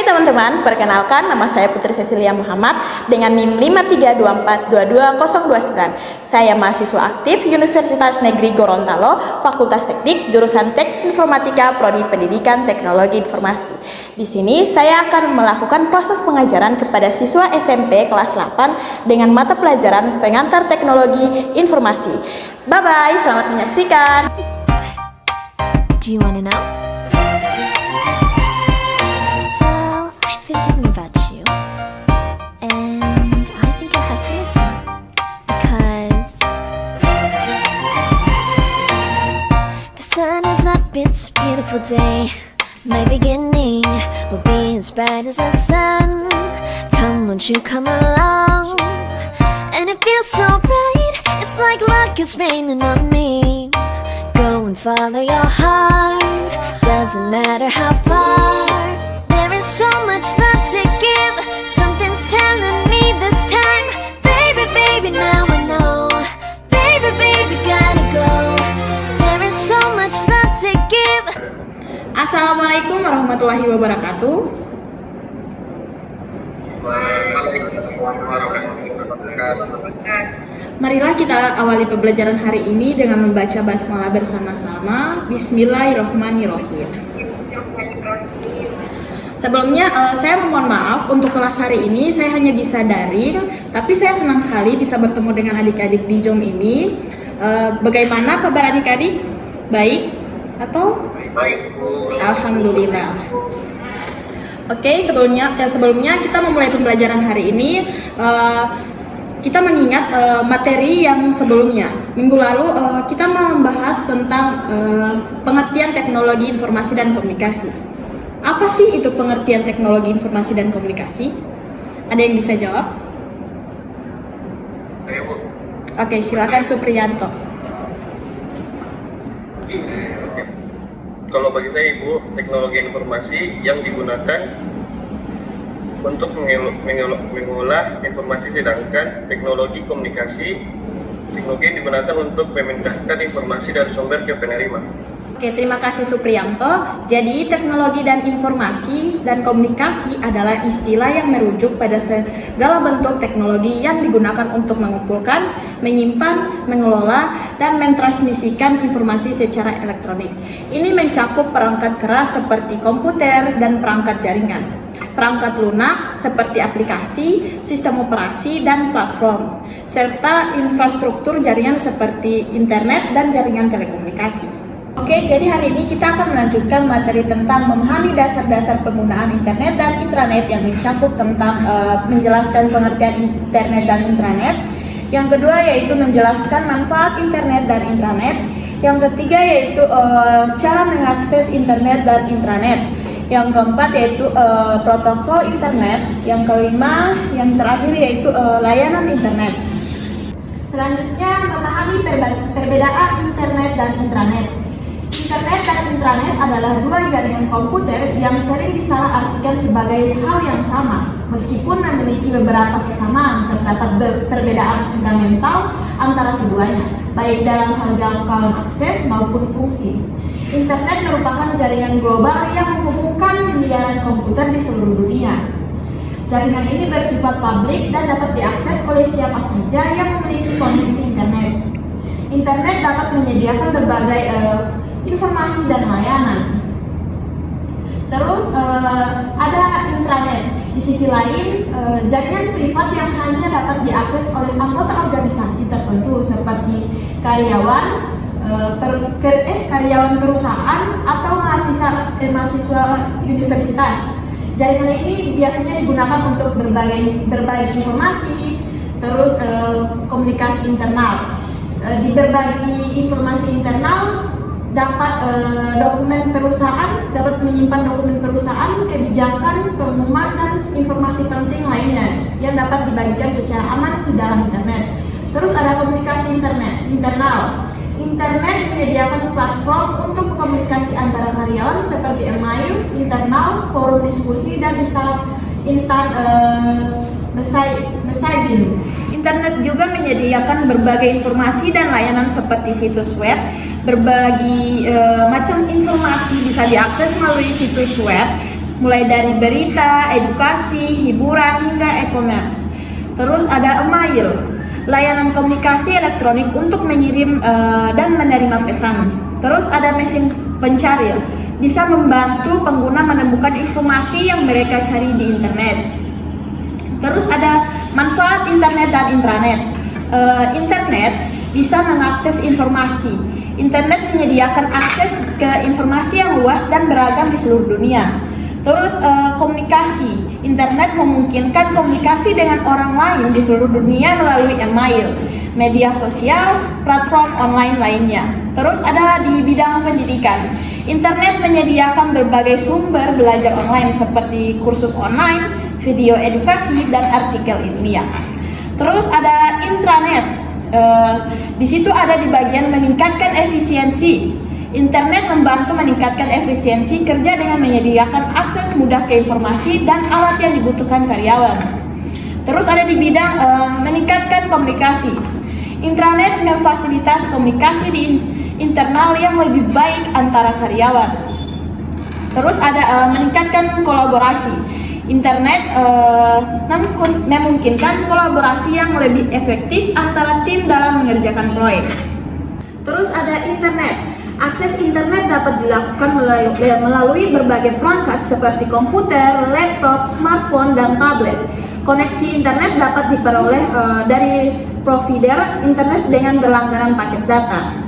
teman-teman, perkenalkan nama saya Putri Cecilia Muhammad dengan NIM 532422029. Saya mahasiswa aktif Universitas Negeri Gorontalo, Fakultas Teknik, jurusan Teknik Informatika, Prodi Pendidikan Teknologi Informasi. Di sini saya akan melakukan proses pengajaran kepada siswa SMP kelas 8 dengan mata pelajaran pengantar teknologi informasi. Bye-bye, selamat menyaksikan. Do you wanna know? Well, I've been thinking about you, and I think I have to listen, because the sun is up, it's a beautiful day. My beginning will be as bright as the sun. Come, won't you come along? And it feels so bright, it's like luck is raining on me. Go and follow your heart, doesn't matter how far. There is so much love to give, something's telling me this time. Baby, baby, now I know. Baby, baby, gotta go. There is so much love to give. Assalamualaikum warahmatullahi wabarakatuh. Marilah kita awali pembelajaran hari ini dengan membaca basmalah bersama-sama. Bismillahirrahmanirrahim. Sebelumnya saya memohon maaf untuk kelas hari ini saya hanya bisa daring, tapi saya senang sekali bisa bertemu dengan adik-adik di Zoom ini. Bagaimana kabar adik-adik? Baik atau? Baik. Alhamdulillah. Oke, sebelumnya kita memulai pembelajaran hari ini. Kita mengingat materi yang sebelumnya. Minggu lalu kita membahas tentang pengertian teknologi informasi dan komunikasi. Apa sih itu pengertian teknologi informasi dan komunikasi? Ada yang bisa jawab? Oke, silakan Supriyanto. Kalau bagi saya, Ibu, teknologi informasi yang digunakan untuk mengolah informasi, sedangkan teknologi komunikasi yang digunakan untuk memindahkan informasi dari sumber ke penerima. Oke, terima kasih Supriyanto. Jadi teknologi dan informasi dan komunikasi adalah istilah yang merujuk pada segala bentuk teknologi yang digunakan untuk mengumpulkan, menyimpan, mengelola, dan mentransmisikan informasi secara elektronik. Ini mencakup perangkat keras seperti komputer dan perangkat jaringan, perangkat lunak seperti aplikasi, sistem operasi, dan platform, serta infrastruktur jaringan seperti internet dan jaringan telekomunikasi. Oke, jadi hari ini kita akan melanjutkan materi tentang memahami dasar-dasar penggunaan internet dan intranet yang mencakup tentang menjelaskan pengertian internet dan intranet. Yang kedua yaitu menjelaskan manfaat internet dan intranet. Yang ketiga yaitu cara mengakses internet dan intranet. Yang keempat yaitu protokol internet. Yang kelima, yang terakhir yaitu layanan internet. Selanjutnya memahami perbedaan internet dan intranet. Internet dan intranet adalah dua jaringan komputer yang sering disalahartikan sebagai hal yang sama. Meskipun memiliki beberapa kesamaan, terdapat perbedaan fundamental antara keduanya, baik dalam hal jangkauan akses maupun fungsi. Internet merupakan jaringan global yang menghubungkan miliaran komputer di seluruh dunia. Jaringan ini bersifat publik dan dapat diakses oleh siapa saja yang memiliki koneksi internet. Internet dapat menyediakan berbagai informasi dan layanan. Terus ada intranet. Di sisi lain, jaringan privat yang hanya dapat diakses oleh anggota organisasi tertentu seperti karyawan perusahaan atau mahasiswa universitas. Jaringan ini biasanya digunakan untuk berbagi informasi, terus komunikasi internal. Di berbagi informasi internal dapat menyimpan dokumen perusahaan, kebijakan, pengumuman, dan informasi penting lainnya yang dapat dibagikan secara aman di dalam internet. Terus ada komunikasi internal. Internet menyediakan platform untuk komunikasi antara karyawan seperti email internal, forum diskusi, dan instan messaging. Internet juga menyediakan berbagai informasi dan layanan seperti situs web. Berbagai macam informasi bisa diakses melalui situs web. mulai dari berita, edukasi, hiburan, hingga e-commerce. Terus ada email, layanan komunikasi elektronik untuk mengirim dan menerima pesan. Terus ada mesin pencari, bisa membantu pengguna menemukan informasi yang mereka cari di internet. Terus ada manfaat internet dan intranet. Internet bisa mengakses informasi. Internet menyediakan akses ke informasi yang luas dan beragam di seluruh dunia. Terus komunikasi. Internet memungkinkan komunikasi dengan orang lain di seluruh dunia melalui email, media sosial, platform online lainnya. Terus ada di bidang pendidikan. Internet menyediakan berbagai sumber belajar online seperti kursus online, video edukasi, dan artikel ilmiah. Terus ada intranet. Di situ ada di bagian meningkatkan efisiensi. Internet membantu meningkatkan efisiensi kerja dengan menyediakan akses mudah ke informasi dan alat yang dibutuhkan karyawan. Terus ada di bidang meningkatkan komunikasi. Intranet memfasilitasi komunikasi di internal yang lebih baik antara karyawan. Terus ada meningkatkan kolaborasi. Internet memungkinkan kolaborasi yang lebih efektif antara tim dalam mengerjakan proyek. Terus ada internet. Akses internet dapat dilakukan melalui berbagai perangkat seperti komputer, laptop, smartphone, dan tablet. Koneksi internet dapat diperoleh dari provider internet dengan berlangganan paket data.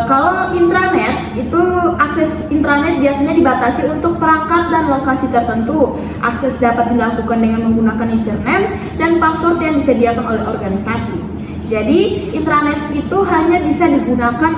Kalau intranet, itu akses intranet biasanya dibatasi untuk perangkat dan lokasi tertentu. Akses dapat dilakukan dengan menggunakan username dan password yang disediakan oleh organisasi. Jadi intranet itu hanya bisa digunakan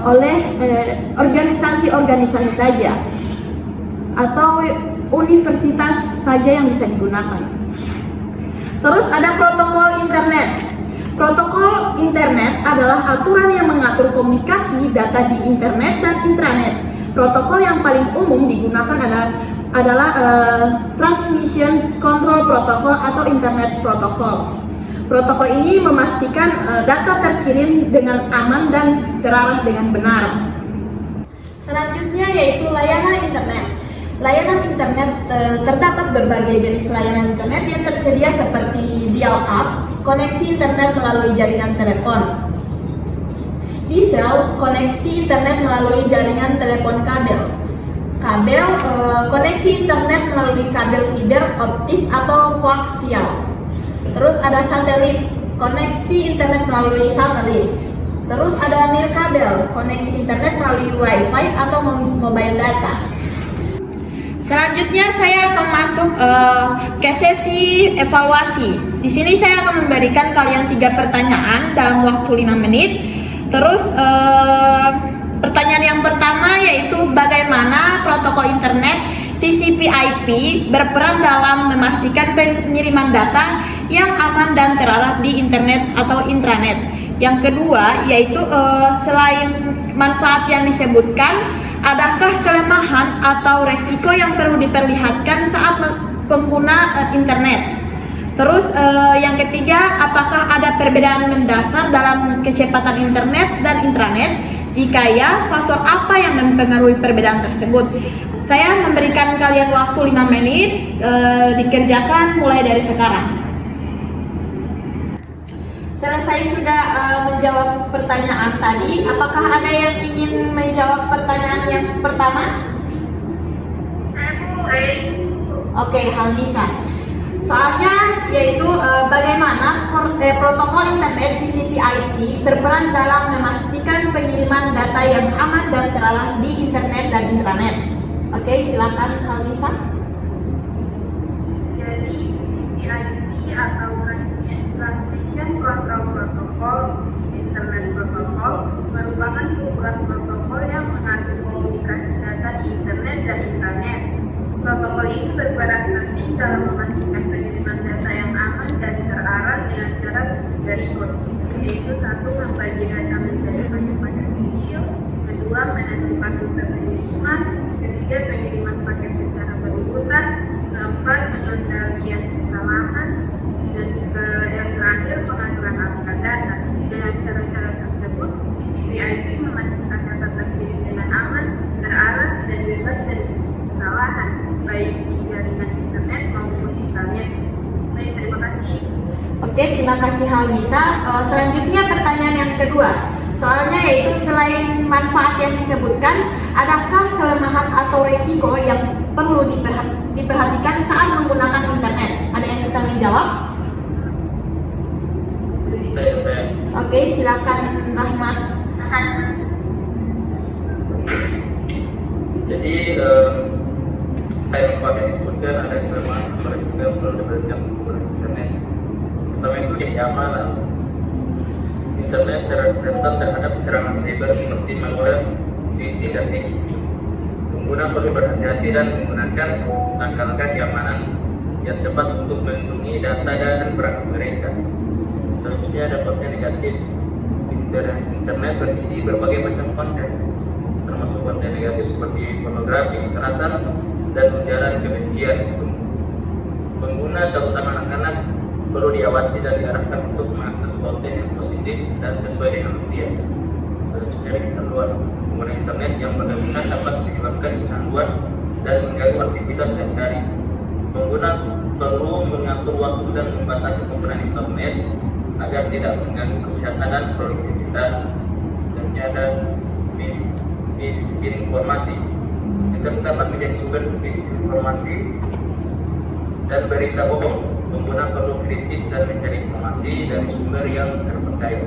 oleh organisasi-organisasi saja atau universitas saja yang bisa digunakan. Terus ada protokol internet. Protokol internet adalah aturan yang mengatur komunikasi data di internet dan intranet. Protokol yang paling umum digunakan adalah Transmission Control Protocol atau Internet Protocol. Protokol ini memastikan data terkirim dengan aman dan terarah dengan benar. Selanjutnya yaitu layanan internet. Layanan internet terdapat berbagai jenis layanan internet yang tersedia seperti dial-up, koneksi internet melalui jaringan telepon. DSL, koneksi internet melalui jaringan telepon kabel. Kabel, koneksi internet melalui kabel fiber optik atau koaksial. Terus ada satelit, koneksi internet melalui satelit. Terus ada nirkabel, koneksi internet melalui wifi atau mobile data. Selanjutnya saya akan masuk ke sesi evaluasi. Di sini saya akan memberikan kalian 3 pertanyaan dalam waktu 5 menit. Terus pertanyaan yang pertama yaitu bagaimana protokol internet TCP/IP berperan dalam memastikan pengiriman data yang aman dan terarah di internet atau intranet. Yang kedua yaitu selain manfaat yang disebutkan, adakah kelemahan atau resiko yang perlu diperlihatkan saat pengguna internet? Terus yang ketiga, apakah ada perbedaan mendasar dalam kecepatan internet dan intranet? Jika ya, faktor apa yang mempengaruhi perbedaan tersebut? Saya memberikan kalian waktu 5 menit, dikerjakan mulai dari sekarang. Selesai sudah menjawab pertanyaan tadi, apakah ada yang ingin menjawab pertanyaan yang pertama? Oke, Haldisa. Soalnya yaitu bagaimana protokol internet TCP/IP berperan dalam memastikan pengiriman data yang aman dan terarah di internet dan intranet. Oke, silakan Haldisa. Jadi TCP/IP atau Transmission Control Protocol, Internet Protocol merupakan kumpulan protokol yang mengatur komunikasi data di internet dan intranet. Protokol ini berperan penting dalam memastikan pengiriman data yang aman dan terarah dengan cara berikut, yaitu 1. Membagi data menjadi paket-paket kecil, 2. Menentukan rute pengiriman, 3. Pengiriman paket secara berurutan, 4. Pengendalian kesalahan, dan yang terakhir pengaturan angka data. Dengan cara-cara tersebut, TCP/IP memastikan data terkirim dengan aman, terarah, dan bebas dari kesalahan, baik terima kasih Halgisa. Selanjutnya pertanyaan yang kedua. Soalnya yaitu selain manfaat yang disebutkan, adakah kelemahan atau risiko yang perlu diperhatikan saat menggunakan internet? Ada yang bisa menjawab? Saya. Oke, silakan Rahmat. Jadi saya lupa yang disebutkan ada kelemahan atau risiko yang perlu diperhatikan menggunakan internet. Pertama itu di keamanan. Internet rentan terhadap serangan cyber seperti malware, phishing, dan hacking. Pengguna perlu berhati-hati dan menggunakan langkah-langkah keamanan yang tepat untuk melindungi data dan perangkat mereka. Selanjutnya dampaknya negatif. Internet berisi berbagai macam konten, termasuk konten negatif seperti pornografi, kekerasan, dan ujaran kebencian. Pengguna terutama anak-anak perlu diawasi dan diarahkan untuk mengakses konten yang positif dan sesuai dengan usia. Selanjutnya keperluan pengguna internet yang berlebihan dapat menyebabkan kecanduan dan mengganggu aktivitas sehari-hari. Pengguna perlu mengatur waktu dan membatasi penggunaan internet agar tidak mengganggu kesehatan dan produktivitas. Selanjutnya ada misinformasi. Internet dapat menjadi sumber misinformasi dan berita bohong. Pengguna perlu kritis dan mencari informasi dari sumber yang terpercaya.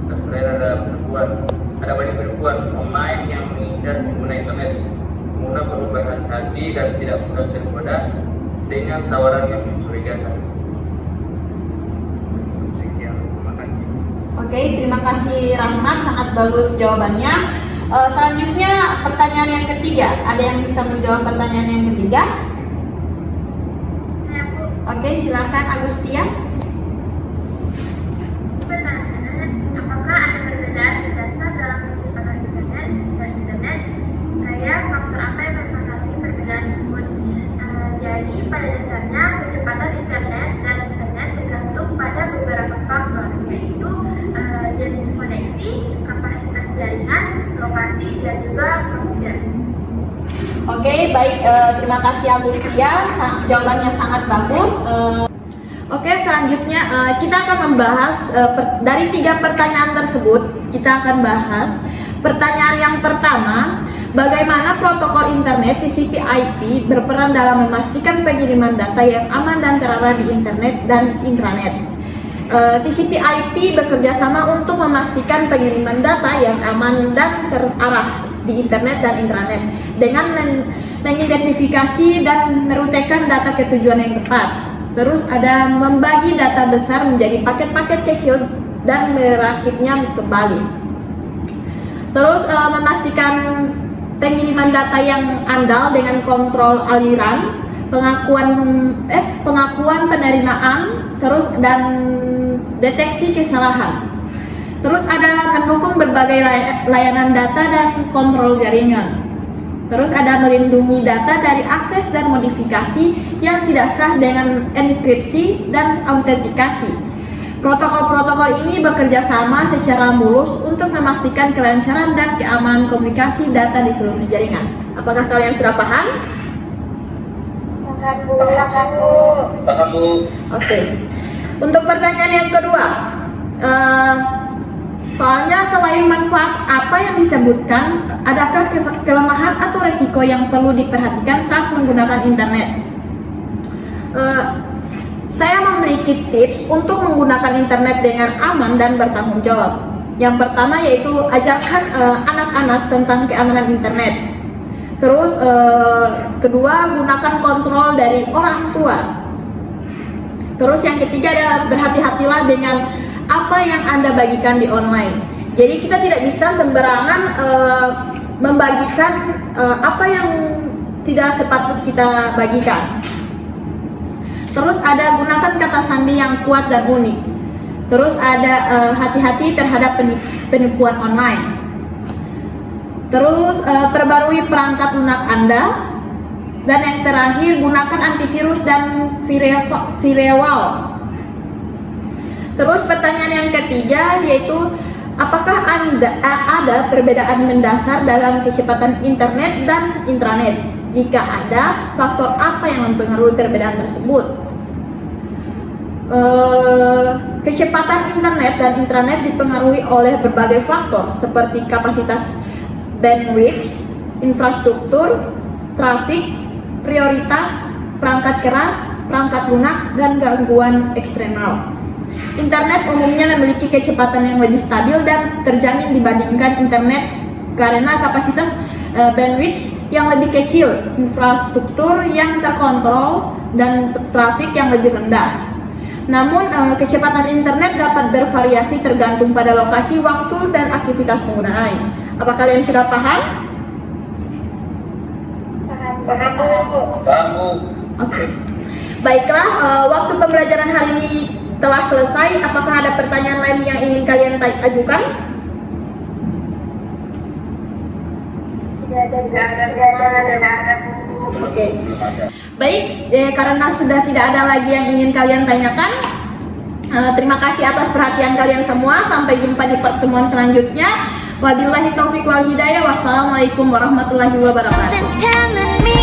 Dan kemudian ada banyak penipuan online yang mengincar pengguna internet. Pengguna perlu berhati-hati dan tidak mudah tergoda dengan tawaran yang mencurigakan. Sekian, terima kasih. Oke, terima kasih Rahmat, sangat bagus jawabannya. Selanjutnya pertanyaan yang ketiga. Ada yang bisa menjawab pertanyaan yang ketiga? Oke, silakan Agustia. Pertanyaan, apakah ada perbedaan mendasar dalam kecepatan internet dan internet? Kayak faktor apa yang mempengaruhi perbedaan tersebut? Jadi pada dasarnya kecepatan internet dan internet tergantung pada beberapa faktor, yaitu jenis koneksi, kapasitas jaringan, lokasi, dan juga provider. Oke, baik, terima kasih Agustia, jawabannya sangat bagus. Oke, selanjutnya kita akan membahas dari 3 pertanyaan tersebut. Kita akan bahas pertanyaan yang pertama, bagaimana protokol internet TCP/IP berperan dalam memastikan pengiriman data yang aman dan terarah di internet dan intranet. TCP/IP bekerja sama untuk memastikan pengiriman data yang aman dan terarah di internet dan intranet dengan mengidentifikasi dan merutekan data ke tujuan yang tepat. Terus ada membagi data besar menjadi paket-paket kecil dan merakitnya kembali. Terus memastikan pengiriman data yang andal dengan kontrol aliran, pengakuan penerimaan, terus dan deteksi kesalahan. Terus ada mendukung berbagai layanan data dan kontrol jaringan. Terus ada melindungi data dari akses dan modifikasi yang tidak sah dengan enkripsi dan autentikasi. Protokol-protokol ini bekerja sama secara mulus untuk memastikan kelancaran dan keamanan komunikasi data di seluruh jaringan. Apakah kalian sudah paham? Paham, Bu. Oke. Untuk pertanyaan yang kedua, soalnya selain manfaat apa yang disebutkan, adakah kelemahan atau resiko yang perlu diperhatikan saat menggunakan internet? Saya memiliki tips untuk menggunakan internet dengan aman dan bertanggung jawab. Yang pertama yaitu ajarkan anak-anak tentang keamanan internet. Terus kedua, gunakan kontrol dari orang tua. Terus yang ketiga ada berhati-hatilah dengan apa yang Anda bagikan di online. Jadi kita tidak bisa sembarangan membagikan apa yang tidak sepatut kita bagikan. Terus ada gunakan kata sandi yang kuat dan unik. Terus ada hati-hati terhadap penipuan online. Terus perbarui perangkat lunak Anda. Dan yang terakhir, gunakan antivirus dan firewall. Terus pertanyaan yang ketiga yaitu apakah ada perbedaan mendasar dalam kecepatan internet dan intranet? Jika ada, faktor apa yang mempengaruhi perbedaan tersebut? Kecepatan internet dan intranet dipengaruhi oleh berbagai faktor seperti kapasitas bandwidth, infrastruktur, trafik, prioritas, perangkat keras, perangkat lunak, dan gangguan eksternal. Internet umumnya memiliki kecepatan yang lebih stabil dan terjamin dibandingkan internet karena kapasitas bandwidth yang lebih kecil, infrastruktur yang terkontrol, dan trafik yang lebih rendah. Namun, kecepatan internet dapat bervariasi tergantung pada lokasi, waktu, dan aktivitas pengguna lain. Apa kalian sudah paham? Paham, Bu. Oke. Baiklah, waktu pembelajaran hari ini telah selesai. Apakah ada pertanyaan lain yang ingin kalian ajukan? Oke. Baik, karena sudah tidak ada lagi yang ingin kalian tanyakan, terima kasih atas perhatian kalian semua. Sampai jumpa di pertemuan selanjutnya. Wabillahi taufiq wal hidayah. Wassalamualaikum warahmatullahi wabarakatuh. Something's telling me